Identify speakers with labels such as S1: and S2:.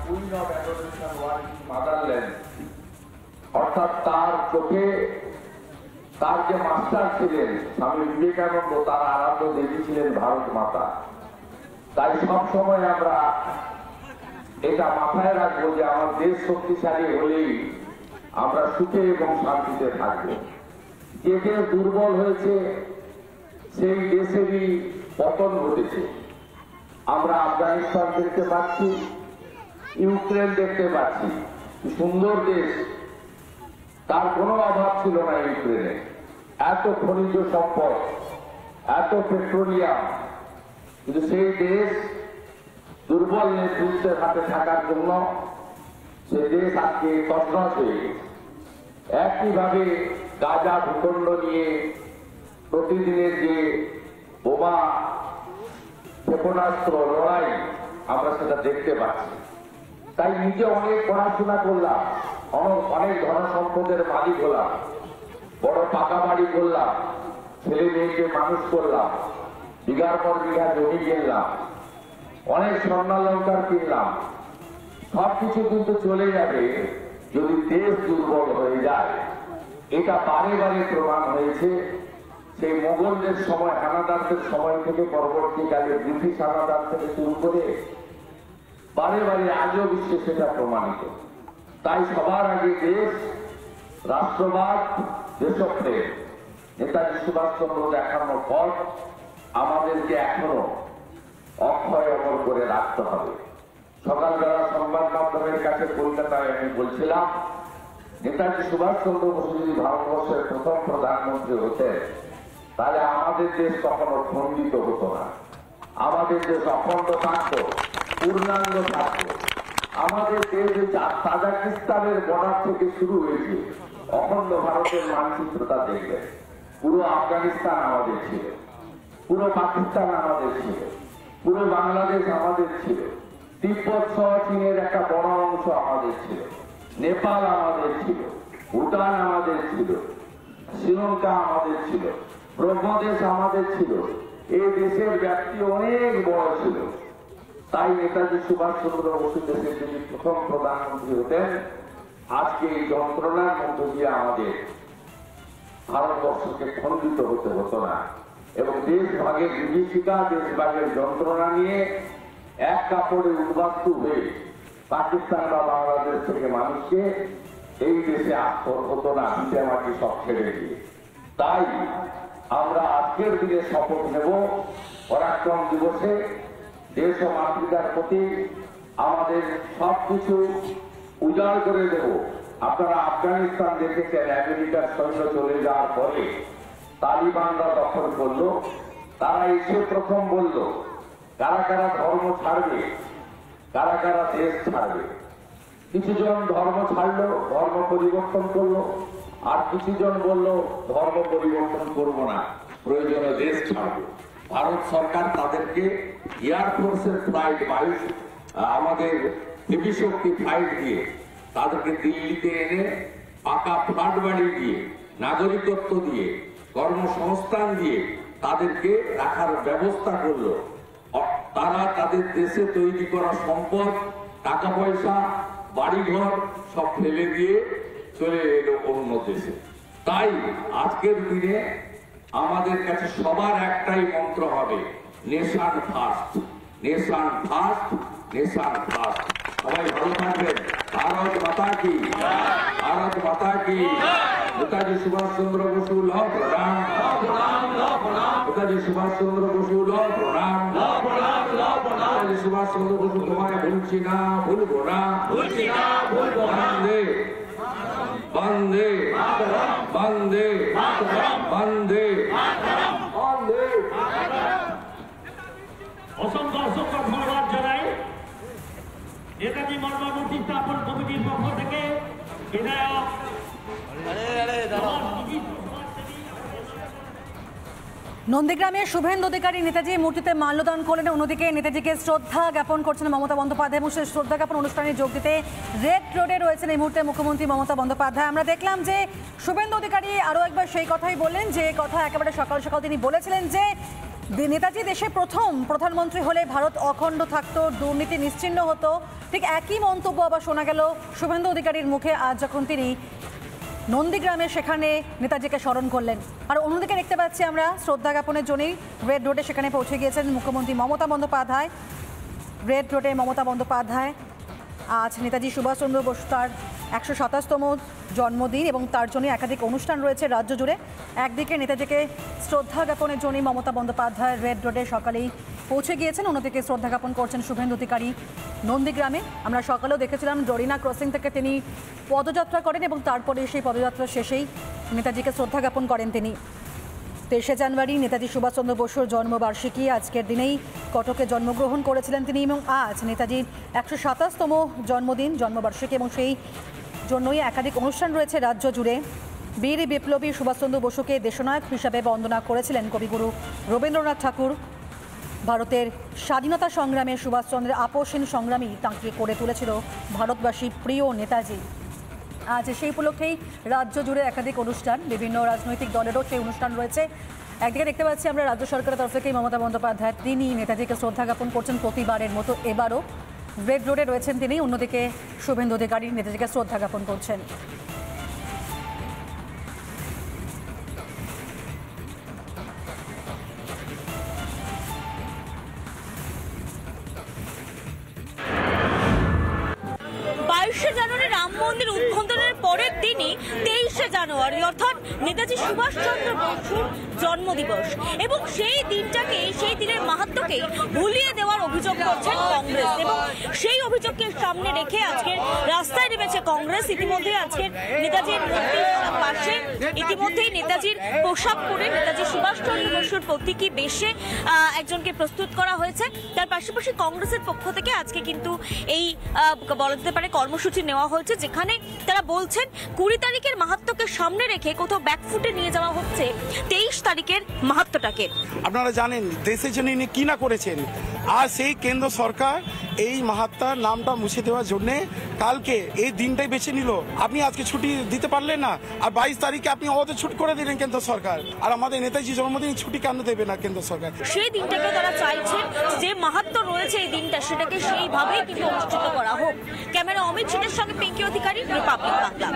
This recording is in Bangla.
S1: Queen of adoration working motherland, অর্থাৎ তার চোখে তার যে মাস্টার ছিলেন স্বামী বিবেকানন্দ, তার আরাধ্য দেবী ছিলেন ভারত মাতা। তাই সবসময় আমরা এটা মাথায় রাখবো যে আমার দেশ শক্তিশালী হলেই আমরা সুখে এবং শান্তিতে থাকবো। যে দেশ দুর্বল হয়েছে সেই দেশেরই পতন ঘটেছে। আমরা আফগানিস্তান দেখতে পাচ্ছি, ইউক্রেন দেখতে পাচ্ছি, সুন্দর দেশ, তার কোনো অভাব ছিল না ইউক্রেনে। এত খনিজ সম্পদ, এত পেট্রোলিয়াম, কিন্তু সেই দেশ দুর্বল নেতৃত্বের হাতে থাকার জন্য সে দেশ আজকে তছনছ হয়ে গেছে। একইভাবে গাজা ভূখণ্ড নিয়ে প্রতিদিনের যে বোমা ক্ষেপণাস্ত্র লড়াই আমরা সেটা দেখতে পাচ্ছি। তাই নিজে অনেক পড়াশোনা করলাম, অনেক ধন সম্পদের মালিক হলাম, বড় পাকা বাড়ি করলাম, ছেলে মেয়েকে মানুষ করলাম, বিঘার পর বিঘা জমি কিনলাম, অনেক স্বর্ণালঙ্কার কিনলাম। সবকিছু কিন্তু চলে যাবে যদি দেশ দুর্বল হয়ে যায়। এটা বারে বারে প্রমাণ হয়েছে। সেই মোগলদের সময়, হানাদারদের সময় থেকে পরবর্তীকালে ব্রিটিশ হানাদার থেকে শুরু করে বারে বারে আজও বিশ্বে সেটা প্রমাণিত। তাই সবার আগে দেশ, রাষ্ট্রবাদ, দেশপ্রেম, নেতাজি সুভাষচন্দ্র দেখানোর পথ আমাদেরকে এখনো অক্ষয় অমর করে রাখতে হবে। সকালবেলা সংবাদ মাধ্যমের কাছে কলকাতায় আমি বলছিলাম, নেতাজি সুভাষচন্দ্র বসু যদি ভারতবর্ষের প্রথম প্রধানমন্ত্রী হতেন তাহলে আমাদের দেশ কখনো খণ্ডিত হতো না, আমাদের দেশ অখণ্ড থাকত, পূর্ণাঙ্গ থাকত। আমাদের দেশ তাজাকিস্তানের বর্ডার থেকে শুরু হয়েছে অখণ্ড ভারতের মানচিত্রটা দেখবেন। পুরো আফগানিস্তান আমাদের ছিল, পুরো পাকিস্তান আমাদের ছিল, পুরো বাংলাদেশ আমাদের ছিল, তিব্বত সহ চীনের একটা বড় অংশ আমাদের ছিল, নেপাল আমাদের ছিল, ভুটান আমাদের ছিল, শ্রীলঙ্কা আমাদের ছিল, ব্রহ্মদেশ আমাদের ছিল। এই দেশের ব্যাপ্তি অনেক বড় ছিল। তাই নেতাজি সুভাষচন্দ্র বসু দেশের যদি প্রথম প্রধানমন্ত্রী হতেন, আজকে এই যন্ত্রণার মধ্য দিয়ে আমাদের ভারতবর্ষকে খণ্ডিত হতে হতো না এবং দেশ ভাগের বিভীষিকা, দেশ ভাগের যন্ত্রণা নিয়ে এক কাপড়ে উদ্বাস্তু হয়ে পাকিস্তান বা বাংলাদেশ থেকে মানুষকে এই দেশে আসতে হতো না, ভিটে মাটি সব ছেড়ে দিয়ে। তাই আমরা আজকের দিনে শপথ নেব, পরাক্রম দিবসে দেশ ও মাতৃকার প্রতি আমাদের সবকিছু উজাড় করে দেব। আপনারা আফগানিস্তান দেখেছেন, আমেরিকার সৈন্য চলে যাওয়ার পরে তালিবানরা দখল করলো, তারা এসে প্রথম বলল কারা কারা ধর্ম ছাড়বে, কারা কারা দেশ ছাড়বে। কিছুজন ধর্ম ছাড়লো, ধর্ম পরিবর্তন করলো, আর কিছুজন বলল ধর্ম পরিবর্তন করব না, প্রয়োজনে দেশ ছাড়বো। ভারত সরকার তাদেরকে এয়ারফোর্সের ফ্লাইট, আমাদের হেভি শক্তি ফ্লাইট দিয়ে তাদেরকে দিল্লিতে এনে পাকা ফ্ল্যাট বাড়ি দিয়ে, নাগরিকত্ব দিয়ে, কর্মসংস্থান দিয়ে তাদেরকে রাখার ব্যবস্থা করলো। তারা তাদের দেশে তৈরি করা সম্পদ, টাকা পয়সা, বাড়িঘর সব ফেলে দিয়ে চলে এলো অন্য দেশে। তাই আজকের দিনে আমাদের কাছে সবার একটাই মন্ত্র হবে, nation first, nation first, nation first. সবাই ভালো থাকবেন। ভারত মাতা কি, ভারত মাতা কি। নেতাজি সুভাষচন্দ্র বসু ল প্রণাম, নেতাজি সুভাষচন্দ্র বসু ল প্রণাম, নেতাজি সুভাষচন্দ্র বসু তোমায় ভুলছি না, ভুলবো না, বন্দে বন্দে বন্দে বন্দে।
S2: অসংখ্য অসংখ্য ধন্যবাদ জানাই নেতাজি মর্মামূর্তি স্থাপন কমিটির পক্ষ থেকে বিধায়ক
S3: নন্দীগ্রামের শুভেন্দু অধিকারী নেতাজি মূর্তিতে মাল্যদান করলেন, অন্যদিকে নেতাজিকে শ্রদ্ধা জ্ঞাপন করছেন মমতা বন্দ্যোপাধ্যায় এবং সেই শ্রদ্ধা জ্ঞাপন অনুষ্ঠানে যোগ দিতে রেড রোডে রয়েছেন এই মুহূর্তে মুখ্যমন্ত্রী মমতা বন্দ্যোপাধ্যায়। আমরা দেখলাম যে শুভেন্দু অধিকারী আরও একবার সেই কথাই বললেন যে কথা একেবারে সকাল সকাল তিনি বলেছিলেন যে নেতাজি দেশে প্রথম প্রধানমন্ত্রী হলে ভারত অখণ্ড থাকতো, দুর্নীতি নিশ্চিহ্ন হতো, ঠিক একই মন্তব্য আবার শোনা গেল শুভেন্দু অধিকারীর মুখে আজ যখন তিনি নন্দীগ্রামে সেখানে নেতাজিকে স্মরণ করলেন। আর অন্যদিকে দেখতে পাচ্ছি আমরা শ্রদ্ধা জ্ঞাপনের জন্যই রেড রোডে সেখানে পৌঁছে গিয়েছেন মুখ্যমন্ত্রী মমতা বন্দ্যোপাধ্যায়। রেড রোডে মমতা বন্দ্যোপাধ্যায় আজ নেতাজি সুভাষচন্দ্র বসু তার 127তম জন্মদিন এবং তার জন্য একাধিক অনুষ্ঠান রয়েছে রাজ্য জুড়ে। একদিকে নেতাজিকে শ্রদ্ধা জ্ঞাপনের জন্য মমতা বন্দ্যোপাধ্যায় রেড রোডে সকালেই পৌঁছে গিয়েছেন, অন্যদিকে শ্রদ্ধা জ্ঞাপন করছেন শুভেন্দু অধিকারী নন্দীগ্রামে। আমরা সকালেও দেখেছিলাম জরিনা ক্রসিং থেকে তিনি পদযাত্রা করেন এবং তারপরে সেই পদযাত্রা শেষেই নেতাজিকে শ্রদ্ধা জ্ঞাপন করেন তিনি। 23শে জানুয়ারি নেতাজি সুভাষচন্দ্র বসুর জন্মবার্ষিকী, আজকের দিনেই কটকে জন্মগ্রহণ করেছিলেন তিনি এবং আজ নেতাজির 127তম জন্মদিন জন্মবার্ষিকী এবং সেই জন্যই একাধিক অনুষ্ঠান রয়েছে রাজ্য জুড়ে। বীর বিপ্লবী সুভাষচন্দ্র বসুকে দেশনায়ক হিসাবে বন্দনা করেছিলেন কবিগুরু রবীন্দ্রনাথ ঠাকুর। ভারতের স্বাধীনতা সংগ্রামে সুভাষচন্দ্রের আপোষহীন সংগ্রামী তাঁকে করে তুলেছিল ভারতবাসী প্রিয় নেতাজি। আজ সেই উপলক্ষেই রাজ্য জুড়ে একাধিক অনুষ্ঠান, বিভিন্ন রাজনৈতিক দলেরও সেই অনুষ্ঠান রয়েছে। একদিকে দেখতে পাচ্ছি আমরা রাজ্য সরকারের তরফ থেকেই মমতা বন্দ্যোপাধ্যায় তিনি নেতাজিকে শ্রদ্ধা জ্ঞাপন করছেন প্রতিবারের মতো, এবারও রেড রোডে রয়েছেন তিনি, অন্যদিকে শুভেন্দু অধিকারী নেতাজিকে শ্রদ্ধা জ্ঞাপন করছেন।
S4: জানুয়ারি রাম মন্দির উদ্বোধনের পরের দিনই 23শে জানুয়ারি অর্থাৎ নেতাজি সুভাষচন্দ্র বসুর জন্মদিবস এবং সেই দিনটাকে, সেই দিনের মাহাত্ম্যকে ভুলিয়ে দেওয়ার অভিযোগ করছেন কংগ্রেস এবং সেই অভিযোগকে সামনে রেখে আজকে রাস্তায় নেমেছে কংগ্রেস। ইতিমধ্যে আজকে নেতাজির মূর্তির পাশে ইতিমধ্যেই নেতাজির পোশাক পরে নেতাজি সুভাষচন্দ্র বসুর প্রতীকী বেশে একজনকে প্রস্তুত করা হয়েছে। তার পাশাপাশি কংগ্রেসের পক্ষ থেকে আজকে কিন্তু এই বলা যেতে পারে কর্মসূচি নেওয়া হয়েছে, যেখানে তারা বলছেন 20 তারিখের মাহাত্ম্যকে সামনে রেখে কোথাও ব্যাকফুটে নিয়ে যাওয়া হচ্ছে 23 তারিখের মাহাত্ম্যটাকে।
S5: আপনারা জানেন দেশের জন্য ইনি কি না করেছেন, আর সেই কেন্দ্র সরকার এই মাহাত্মার নামটা মুছে দেওয়ার জন্য কালকে এই দিনটাই বেছে নিল। আপনি আজকে ছুটি দিতে পারলেন না, আর 22 তারিখে আপনি ওদের ছুটি করে দিলেন কেন্দ্র সরকার, আর আমাদের নেতাজি জন্মদিন ছুটি কেন দেবে না কেন্দ্র সরকার?
S4: সেই দিনটাকে তারা চাইছেন যে মাহাত্ম্য রয়েছে এই দিনটা, সেটাকে সেইভাবেই কিন্তু অনুষ্ঠিত করা হোক। ক্যামেরা অমিত সিংয়ের সঙ্গে পিঙ্কি অধিকারী, রিপাবলিক বাংলা।